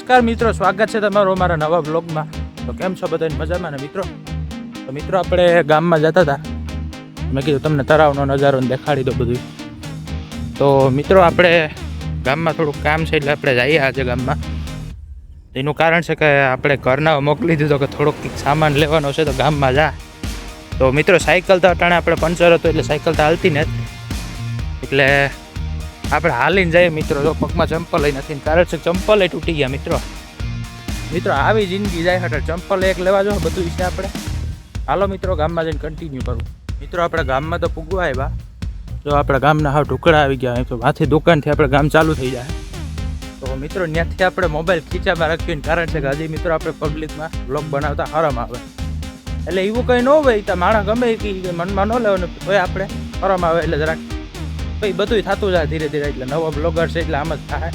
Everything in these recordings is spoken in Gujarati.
નમસ્કાર મિત્રો, સ્વાગત છે તમારું અમારા નવા બ્લોગમાં. તો કેમ છો બધાને મજામાં ને મિત્રો? તો મિત્રો આપણે ગામમાં જતા હતા, મેં કીધું તમને તળાવનો નજારો દેખાડી દો બધું. તો મિત્રો આપણે ગામમાં થોડુંક કામ છે એટલે આપણે જઈએ આજે ગામમાં. એનું કારણ છે કે આપણે ઘરના મોકલી દીધો કે થોડોક કંઈક સામાન લેવાનો છે તો ગામમાં જા. તો મિત્રો સાયકલ તો અટાણે આપણે પંચર હતો એટલે સાયકલ તો હાલતી ને એટલે આપણે હાલીને જઈએ મિત્રો. જો પગમાં ચંપલ નથી, કારણ છે ચંપલ તૂટી ગયા મિત્રો. મિત્રો આવી જિંદગી જાય હટે, ચંપલ એક લેવા જો બધું છે આપણે. હાલો મિત્રો ગામમાં જઈને કન્ટિન્યુ કરું. મિત્રો આપણે ગામમાં તો પૂગવા આવ્યા. જો આપણા ગામના હાવ ટુકડા આવી ગયા, તો માથી દુકાનથી આપણે ગામ ચાલુ થઈ જાય. તો મિત્રો ત્યાંથી આપણે મોબાઈલ ખીચામાં રાખ્યું, કારણ છે કે હજી મિત્રો આપણે પબ્લિકમાં બ્લોગ બનાવતા હરમ આવે. એટલે એવું કંઈ ન હોય તો માણસ ગમે કે મનમાં ન લેવાનું, તોય આપણે હરમ આવે એટલે જરાક ભાઈ બધું થતું જાય ધીરે ધીરે. એટલે નવો બ્લોગર છે એટલે આમ જ થાય.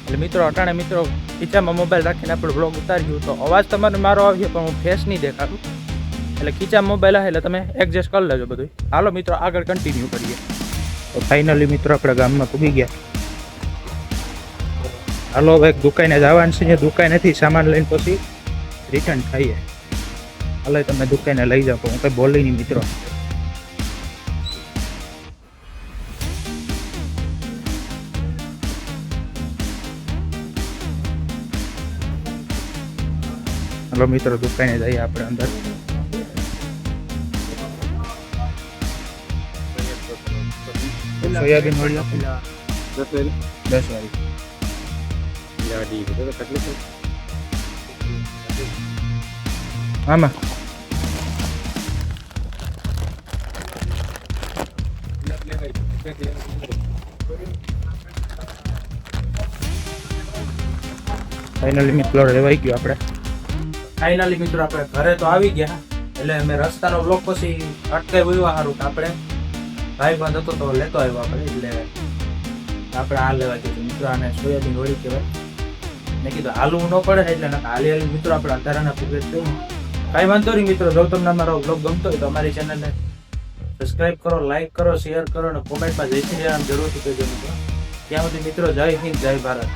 એટલે મિત્રો અટાણે મિત્રો ખીચામાં મોબાઈલ રાખીને આપણે બ્લોગ ઉતાર્યું. તો અવાજ તમારે મારો આવ્યો પણ હું ફેસ નહીં દેખાડું, એટલે ખીચામાં મોબાઈલ આવે એટલે તમે એડજસ્ટ કરી લેજો બધું. હાલો મિત્રો આગળ કન્ટિન્યુ કરીએ. તો ફાઇનલી મિત્રો આપણે ગામમાં પૂગી ગયા. હાલો હવે એક દુકાને જવાનું છે, દુકાનેથી સામાન લઈને પછી રિટર્ન થઈએ. હાલો તમે દુકાને લઈ જાઓ, હું કંઈ બોલી નહીં મિત્રો. હાલો મિત્રો દુકાને જઈએ આપણે અંદર. સોયાબીન મળી 10 વાળી. આમાં ફાઇનલી મિત્રો લેવાઈ ગયો આપણે. ફાઇનલી મિત્રો આપણે ઘરે તો આવી ગયા. એટલે અમે રસ્તાનો બ્લોક પછી અટકાવ્યો સારું કે આપણે ભાઈ બંધ હતો તો લેતો આવ્યો આપણે. એટલે આપણે આ લેવા કીધું મિત્રો. આને સોયાબીન વળી કહેવાય. મેં કીધું હાલવું ન પડે એટલે હાલી હાલી મિત્રો આપણે અંધારાના પૂરે થયું. કાંઈ વાંધો નહીં મિત્રો, જો તમને અમારો બ્લોગ ગમતો હોય તો અમારી ચેનલને સબસ્ક્રાઈબ કરો, લાઈક કરો, શેર કરો અને કોમેન્ટમાં જય શ્રી રામ જરૂરથી કહેજો મિત્રો. ત્યાં સુધી મિત્રો જય હિન્દ, જય ભારત.